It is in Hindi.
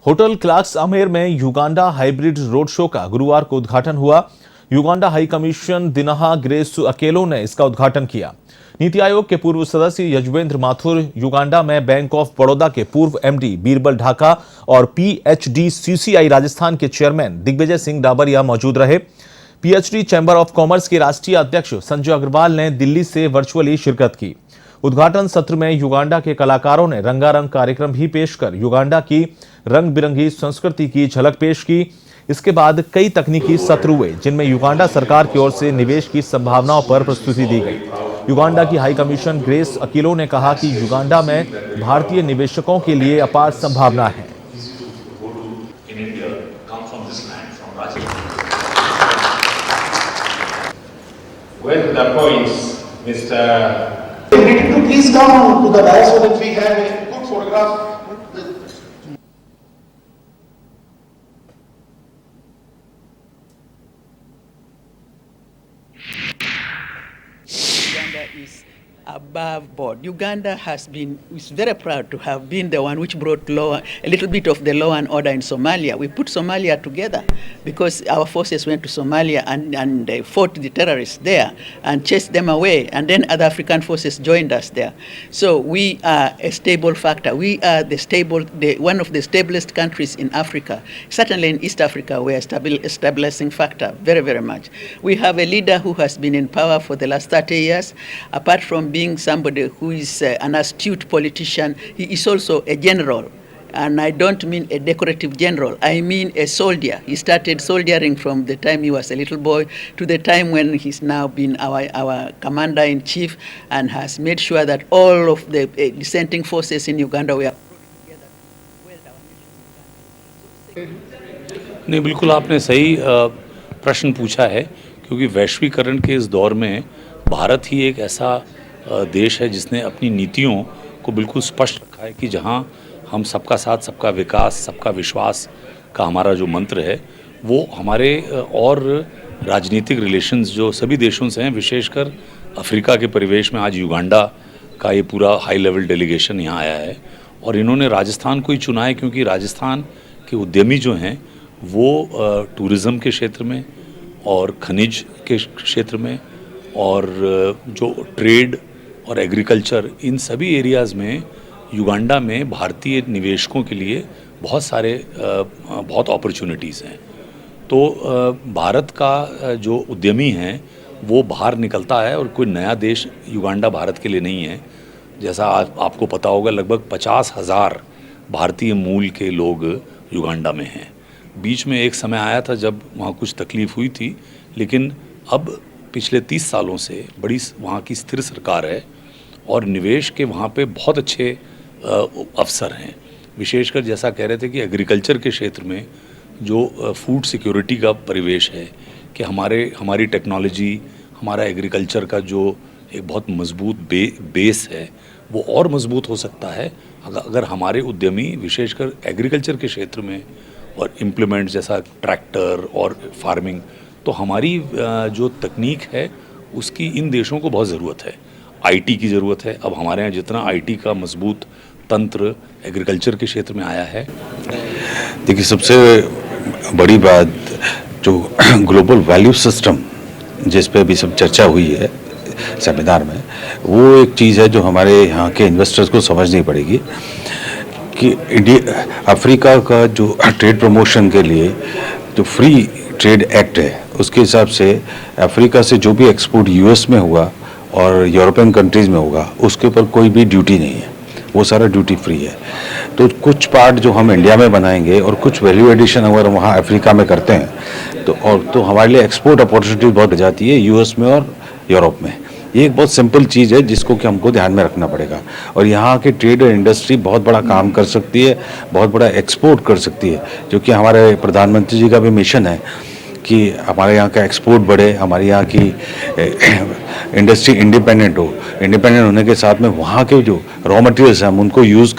होटल क्लार्क्स आमेर में युगांडा हाइब्रिड रोड शो का गुरुवार को उद्घाटन हुआ। युगांडा हाई कमीशन दिनहा ग्रेस अकेलो ने इसका उद्घाटन किया। नीति आयोग के पूर्व सदस्य यजुवेंद्र माथुर, युगांडा में बैंक ऑफ बड़ौदा के पूर्व एमडी बीरबल ढाका और पीएचडी सीसीआई राजस्थान के चेयरमैन दिग्विजय सिंह डाबरिया मौजूद रहे। पीएचडी चैंबर ऑफ कॉमर्स के राष्ट्रीय अध्यक्ष संजय अग्रवाल ने दिल्ली से वर्चुअली शिरकत की। उद्घाटन सत्र में युगांडा के कलाकारों ने रंगारंग कार्यक्रम भी पेश कर युगांडा की रंग बिरंगी संस्कृति की झलक पेश की। इसके बाद कई तकनीकी सत्र हुए जिनमें युगांडा सरकार की ओर से निवेश की संभावनाओं पर प्रस्तुति दी गई। युगांडा की हाई कमीशन ग्रेस अकीलो ने कहा कि युगांडा में भारतीय निवेशकों के लिए अपार संभावना है। We need to please come to the dais so that we have a good photograph. Uganda is above board. Uganda is very proud to have been the one which brought a little bit of the law and order in Somalia. We put Somalia together because our forces went to Somalia and they fought the terrorists there and chased them away, and then other African forces joined us there. So we are a stable factor. We are one of the stablest countries in Africa. Certainly in East Africa, we are a stabilizing factor, very, very much. We have a leader who has been in power for the last 30 years. Apart from being somebody who is an astute politician, he is also a general. And I don't mean a decorative general, I mean a soldier. He started soldiering from the time he was a little boy to the time when he's now been our commander-in-chief and has made sure that all of the dissenting forces in Uganda were brought together to weld our nation. नहीं, बिल्कुल आपने सही प्रश्न पूछा है, क्योंकि वैश्वीकरण के इस दौर में भारत ही एक ऐसा देश है जिसने अपनी नीतियों को बिल्कुल स्पष्ट रखा है कि जहां हम सबका साथ, सबका विकास, सबका विश्वास का हमारा जो मंत्र है वो हमारे और राजनीतिक रिलेशंस जो सभी देशों से हैं, विशेषकर अफ्रीका के परिवेश में आज युगांडा का ये पूरा हाई लेवल डेलीगेशन यहाँ आया है और इन्होंने राजस्थान को ही चुना है क्योंकि राजस्थान के उद्यमी जो हैं वो टूरिज़्म के क्षेत्र में और खनिज के क्षेत्र में और जो ट्रेड और एग्रीकल्चर, इन सभी एरियाज़ में युगांडा में भारतीय निवेशकों के लिए बहुत अपॉर्चुनिटीज़ हैं। तो भारत का जो उद्यमी हैं वो बाहर निकलता है और कोई नया देश युगांडा भारत के लिए नहीं है। जैसा आपको पता होगा, लगभग 50,000 भारतीय मूल के लोग युगांडा में हैं। बीच में एक समय आया था जब वहाँ कुछ तकलीफ़ हुई थी, लेकिन अब पिछले 30 सालों से बड़ी वहाँ की स्थिर सरकार है और निवेश के वहाँ पे बहुत अच्छे अवसर हैं। विशेषकर जैसा कह रहे थे कि एग्रीकल्चर के क्षेत्र में जो फूड सिक्योरिटी का परिवेश है कि हमारी टेक्नोलॉजी, हमारा एग्रीकल्चर का जो एक बहुत मजबूत बेस है वो और मजबूत हो सकता है अगर हमारे उद्यमी विशेषकर एग्रीकल्चर के क्षेत्र में और इम्प्लीमेंट जैसा ट्रैक्टर और फार्मिंग, तो हमारी जो तकनीक है उसकी इन देशों को बहुत ज़रूरत है। आईटी की ज़रूरत है। अब हमारे यहाँ जितना आईटी का मजबूत तंत्र एग्रीकल्चर के क्षेत्र में आया है। देखिए, सबसे बड़ी बात जो ग्लोबल वैल्यू सिस्टम जिस पे अभी सब चर्चा हुई है सेमिनार में, वो एक चीज़ है जो हमारे यहाँ के इन्वेस्टर्स को समझनी पड़ेगी कि अफ्रीका का जो ट्रेड प्रमोशन के लिए जो फ्री ट्रेड एक्ट है उसके हिसाब से अफ्रीका से जो भी एक्सपोर्ट यूएस में हुआ और यूरोपियन कंट्रीज़ में होगा उसके ऊपर कोई भी ड्यूटी नहीं है, वो सारा ड्यूटी फ्री है। तो कुछ पार्ट जो हम इंडिया में बनाएंगे और कुछ वैल्यू एडिशन अगर वहाँ अफ्रीका में करते हैं तो हमारे लिए एक्सपोर्ट अपॉर्चुनिटी बहुत बढ़ जाती है यूएस में और यूरोप में। ये एक बहुत सिंपल चीज़ है जिसको कि हमको ध्यान में रखना पड़ेगा और यहाँ की ट्रेड और इंडस्ट्री बहुत बड़ा काम कर सकती है, बहुत बड़ा एक्सपोर्ट कर सकती है, जो कि हमारे प्रधानमंत्री जी का भी मिशन है कि हमारे यहाँ का एक्सपोर्ट बढ़े, हमारे यहाँ की इंडस्ट्री इंडिपेंडेंट हो। इंडिपेंडेंट होने के साथ में वहाँ के जो रॉ मटेरियल्स हैं हम उनको यूज़